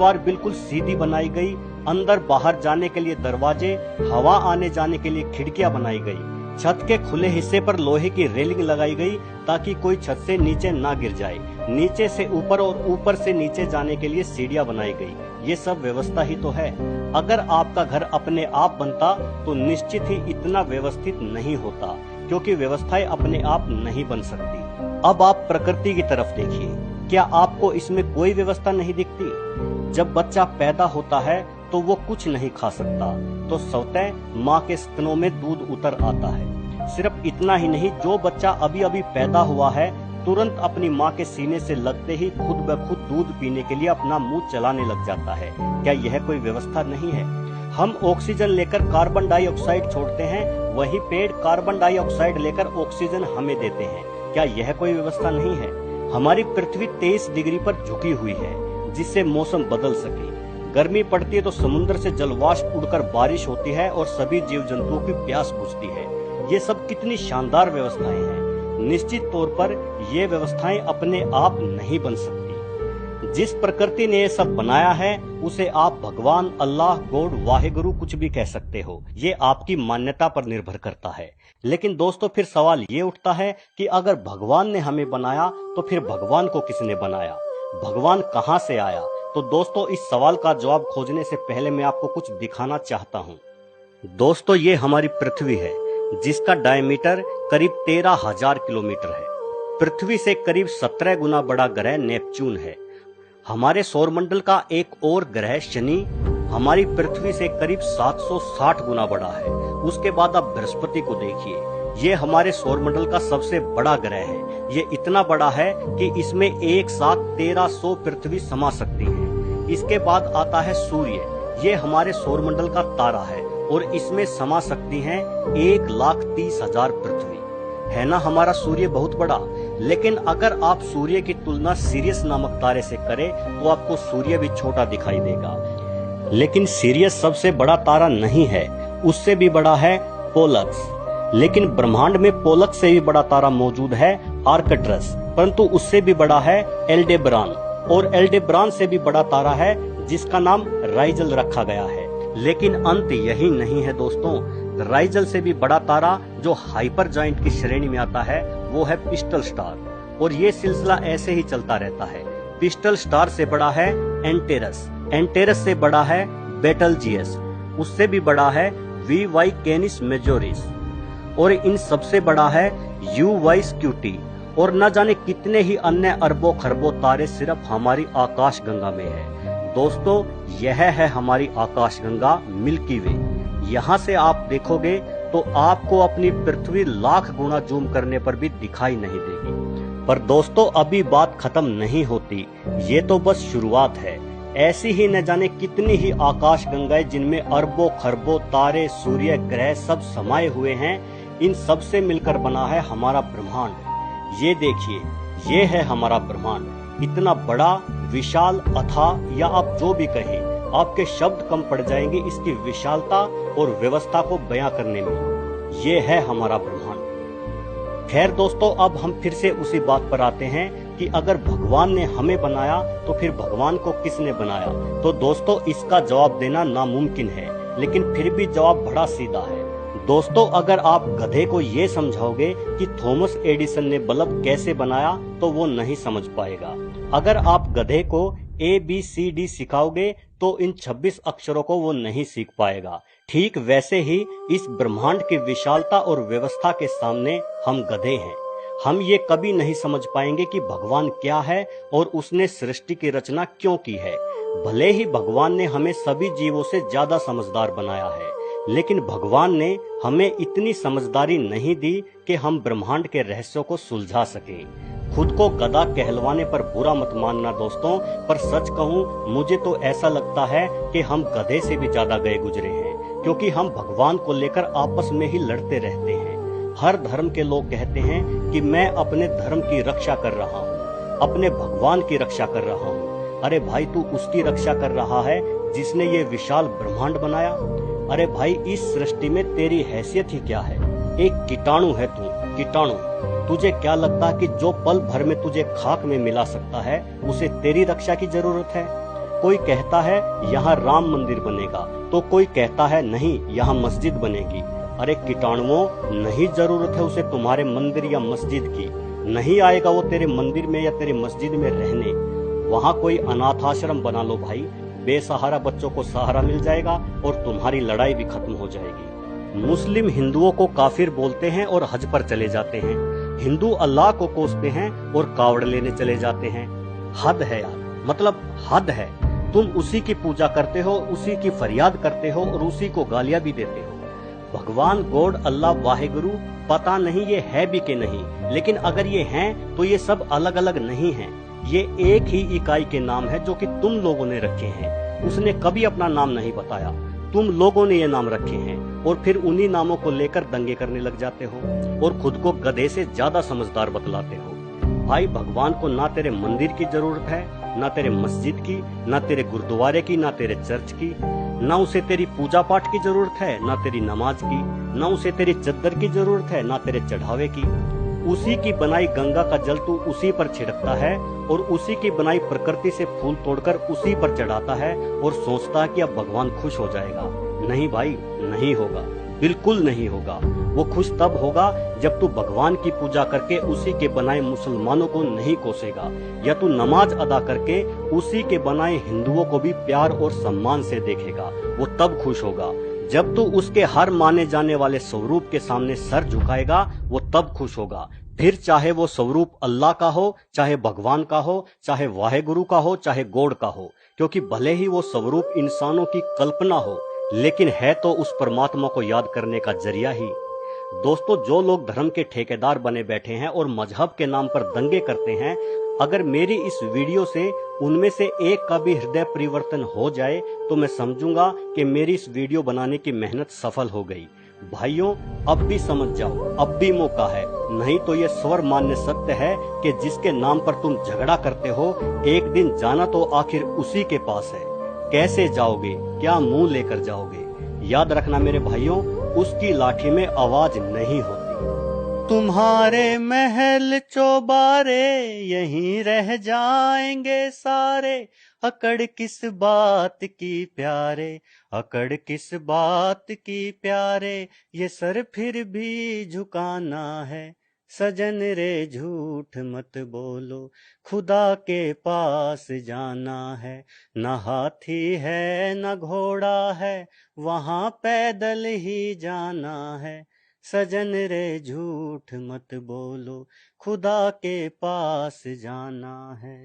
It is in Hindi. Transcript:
द्वार बिल्कुल सीधी बनाई गई, अंदर बाहर जाने के लिए दरवाजे, हवा आने जाने के लिए खिड़कियां बनाई गई। छत के खुले हिस्से पर लोहे की रेलिंग लगाई गई ताकि कोई छत से नीचे ना गिर जाए। नीचे से ऊपर और ऊपर से नीचे जाने के लिए सीढ़ियां बनाई गई। ये सब व्यवस्था ही तो है। अगर आपका घर अपने आप बनता तो निश्चित ही इतना व्यवस्थित नहीं होता, क्योंकि व्यवस्थाएं अपने आप नहीं बन सकती। अब आप प्रकृति की तरफ देखिए, क्या आपको इसमें कोई व्यवस्था नहीं दिखती? जब बच्चा पैदा होता है तो वो कुछ नहीं खा सकता, तो स्वतः माँ के स्तनों में दूध उतर आता है। सिर्फ इतना ही नहीं, जो बच्चा अभी अभी पैदा हुआ है तुरंत अपनी माँ के सीने से लगते ही खुद ब खुद दूध पीने के लिए अपना मुंह चलाने लग जाता है। क्या यह कोई व्यवस्था नहीं है? हम ऑक्सीजन लेकर कार्बन डाइऑक्साइड छोड़ते हैं, वही पेड़ कार्बन डाइऑक्साइड लेकर ऑक्सीजन हमें देते हैं। क्या यह कोई व्यवस्था नहीं है? हमारी पृथ्वी 23 डिग्री पर झुकी हुई है, जिससे मौसम बदल सके। गर्मी पड़ती है तो समुद्र से जलवाष्प उड़कर बारिश होती है और सभी जीव जंतुओं की प्यास बुझती है। ये सब कितनी शानदार व्यवस्थाएं हैं। निश्चित तौर पर ये व्यवस्थाएं अपने आप नहीं बन सकती। जिस प्रकृति ने ये सब बनाया है उसे आप भगवान, अल्लाह, गॉड, वाहेगुरु कुछ भी कह सकते हो। ये आपकी मान्यता पर निर्भर करता है। लेकिन दोस्तों, फिर सवाल ये उठता है कि अगर भगवान ने हमें बनाया तो फिर भगवान को किसने बनाया? भगवान कहाँ से आया? तो दोस्तों, इस सवाल का जवाब खोजने से पहले मैं आपको कुछ दिखाना चाहता हूँ। दोस्तों, ये हमारी पृथ्वी है, जिसका डायमीटर करीब 13,000 किलोमीटर है। पृथ्वी से करीब 17 गुना बड़ा ग्रह नेपच्यून है। हमारे सौरमंडल का एक और ग्रह शनि हमारी पृथ्वी से करीब 760 गुना बड़ा है। उसके बाद आप बृहस्पति को देखिए, ये हमारे सौरमंडल का सबसे बड़ा ग्रह है। ये इतना बड़ा है कि इसमें एक साथ 1300 पृथ्वी समा सकती है। इसके बाद आता है सूर्य, ये हमारे सौरमंडल का तारा है और इसमें समा सकती हैं 1,30,000 पृथ्वी। है ना हमारा सूर्य बहुत बड़ा? लेकिन अगर आप सूर्य की तुलना सीरियस नामक तारे से करें तो आपको सूर्य भी छोटा दिखाई देगा। लेकिन सीरियस सबसे बड़ा तारा नहीं है, उससे भी बड़ा है पोलक्स। लेकिन ब्रह्मांड में पोलक्स से भी बड़ा तारा मौजूद है आर्कट्रस, परंतु उससे भी बड़ा है एल्डेबरान, और एल्डेबरान से भी बड़ा तारा है जिसका नाम राइजल रखा गया है। लेकिन अंत यही नहीं है दोस्तों, राइजल से भी बड़ा तारा जो हाइपर जाइंट की श्रेणी में आता है वो है पिस्टल स्टार, और ये सिलसिला ऐसे ही चलता रहता है। पिस्टल स्टार से बड़ा है एंटेरस, एंटेरस से बड़ा है बेटलजियस, उससे भी बड़ा है वी कैनिस मेजोरिस, और इन सबसे बड़ा है यू स्क्यूटी, और न जाने कितने ही अन्य अरबों खरबों तारे सिर्फ हमारी आकाश गंगा में है। दोस्तों, यह है हमारी आकाश गंगा मिल्की वे। यहाँ से आप देखोगे तो आपको अपनी पृथ्वी लाख गुना जूम करने पर भी दिखाई नहीं देगी। पर दोस्तों, अभी बात खत्म नहीं होती, ये तो बस शुरुआत है। ऐसी ही न जाने कितनी ही आकाश गंगाएं जिनमें अरबों खरबों तारे, सूर्य, ग्रह सब समाये हुए हैं। इन सब से मिलकर बना है हमारा ब्रह्मांड। ये देखिए, ये है हमारा ब्रह्मांड। इतना बड़ा, विशाल, अथाह, या आप जो भी कहें, आपके शब्द कम पड़ जाएंगे इसकी विशालता और व्यवस्था को बयां करने में। ये है हमारा ब्रह्मांड। खैर दोस्तों, अब हम फिर से उसी बात पर आते हैं कि अगर भगवान ने हमें बनाया तो फिर भगवान को किसने बनाया? तो दोस्तों, इसका जवाब देना नामुमकिन है, लेकिन फिर भी जवाब बड़ा सीधा है। दोस्तों, अगर आप गधे को ये समझाओगे कि थॉमस एडिसन ने बल्ब कैसे बनाया तो वो नहीं समझ पाएगा। अगर आप गधे को ABCD सिखाओगे तो इन 26 अक्षरों को वो नहीं सीख पाएगा। ठीक वैसे ही इस ब्रह्मांड की विशालता और व्यवस्था के सामने हम गधे हैं। हम ये कभी नहीं समझ पाएंगे कि भगवान क्या है और उसने सृष्टि की रचना क्यों की है। भले ही भगवान ने हमें सभी जीवों से ज्यादा समझदार बनाया है, लेकिन भगवान ने हमें इतनी समझदारी नहीं दी कि हम ब्रह्मांड के रहस्यों को सुलझा सकें। खुद को गधा कहलवाने पर बुरा मत मानना दोस्तों, पर सच कहूँ मुझे तो ऐसा लगता है कि हम गधे से भी ज्यादा गए गुजरे हैं, क्योंकि हम भगवान को लेकर आपस में ही लड़ते रहते हैं। हर धर्म के लोग कहते हैं कि मैं अपने धर्म की रक्षा कर रहा हूँ, अपने भगवान की रक्षा कर रहा हूँ। अरे भाई, तू उसकी रक्षा कर रहा है जिसने ये विशाल ब्रह्मांड बनाया। अरे भाई, इस सृष्टि में तेरी हैसियत ही क्या है? एक कीटाणु है तू, कीटाणु। तुझे क्या लगता है कि जो पल भर में तुझे खाक में मिला सकता है उसे तेरी रक्षा की जरूरत है? कोई कहता है यहाँ राम मंदिर बनेगा, तो कोई कहता है नहीं यहाँ मस्जिद बनेगी। अरे कीटाणुओं, नहीं जरूरत है उसे तुम्हारे मंदिर या मस्जिद की। नहीं आएगा वो तेरे मंदिर में या तेरी मस्जिद में रहने। वहां कोई अनाथ आश्रम बना लो भाई, बेसहारा बच्चों को सहारा मिल जाएगा और तुम्हारी लड़ाई भी खत्म हो जाएगी। मुस्लिम हिंदुओं को काफिर बोलते हैं और हज पर चले जाते हैं। हिंदू अल्लाह को कोसते हैं और कावड़ लेने चले जाते हैं। हद है यार, मतलब हद है। तुम उसी की पूजा करते हो, उसी की फरियाद करते हो और उसी को गालियां भी देते हो। भगवान गॉड अल्लाह वाहेगुरु पता नहीं ये है भी कि नहीं, लेकिन अगर ये हैं तो ये सब अलग अलग नहीं हैं। ये एक ही इकाई के नाम है जो कि तुम लोगों ने रखे हैं। उसने कभी अपना नाम नहीं बताया, तुम लोगों ने ये नाम रखे हैं और फिर उन्हीं नामों को लेकर दंगे करने लग जाते हो और खुद को गधे से ज्यादा समझदार बतलाते हो। भाई भगवान को ना तेरे मंदिर की जरूरत है, ना तेरे मस्जिद की, ना तेरे गुरुद्वारे की, ना तेरे चर्च की। ना उसे तेरी पूजा पाठ की जरूरत है, ना तेरी नमाज की। ना उसे तेरी चद्दर की जरूरत है, ना तेरे चढ़ावे की। उसी की बनाई गंगा का जल तू उसी पर छिड़कता है और उसी की बनाई प्रकृति से फूल तोड़कर उसी पर चढ़ाता है और सोचता है कि अब भगवान खुश हो जाएगा। नहीं भाई, नहीं होगा, बिल्कुल नहीं होगा। वो खुश तब होगा जब तू भगवान की पूजा करके उसी के बनाए मुसलमानों को नहीं कोसेगा, या तू नमाज अदा करके उसी के बनाए हिंदुओं को भी प्यार और सम्मान से देखेगा। वो तब खुश होगा। जब तू उसके हर माने जाने वाले स्वरूप के सामने सर झुकाएगा, वो तब खुश होगा। फिर चाहे वो स्वरूप अल्लाह का हो, चाहे भगवान का हो, चाहे वाहेगुरु का हो, चाहे गॉड का हो, क्योंकि भले ही वो स्वरूप इंसानों की कल्पना हो, लेकिन है तो उस परमात्मा को याद करने का जरिया ही। दोस्तों, जो लोग धर्म के ठेकेदार बने बैठे हैं और मजहब के नाम पर दंगे करते हैं, अगर मेरी इस वीडियो से उनमें से एक का भी हृदय परिवर्तन हो जाए तो मैं समझूंगा कि मेरी इस वीडियो बनाने की मेहनत सफल हो गई। भाइयों, अब भी समझ जाओ, अब भी मौका है, नहीं तो ये स्वर मान्य सत्य है कि जिसके नाम पर तुम झगड़ा करते हो, एक दिन जाना तो आखिर उसी के पास है। कैसे जाओगे, क्या मुंह लेकर जाओगे? याद रखना मेरे भाइयों, उसकी लाठी में आवाज नहीं होती। तुम्हारे महल चौबारे यहीं रह जाएंगे सारे, अकड़ किस बात की प्यारे, अकड़ किस बात की प्यारे, ये सर फिर भी झुकाना है। सजन रे झूठ मत बोलो, खुदा के पास जाना है। न हाथी है न घोड़ा है, वहां पैदल ही जाना है। सजन रे झूठ मत बोलो, खुदा के पास जाना है।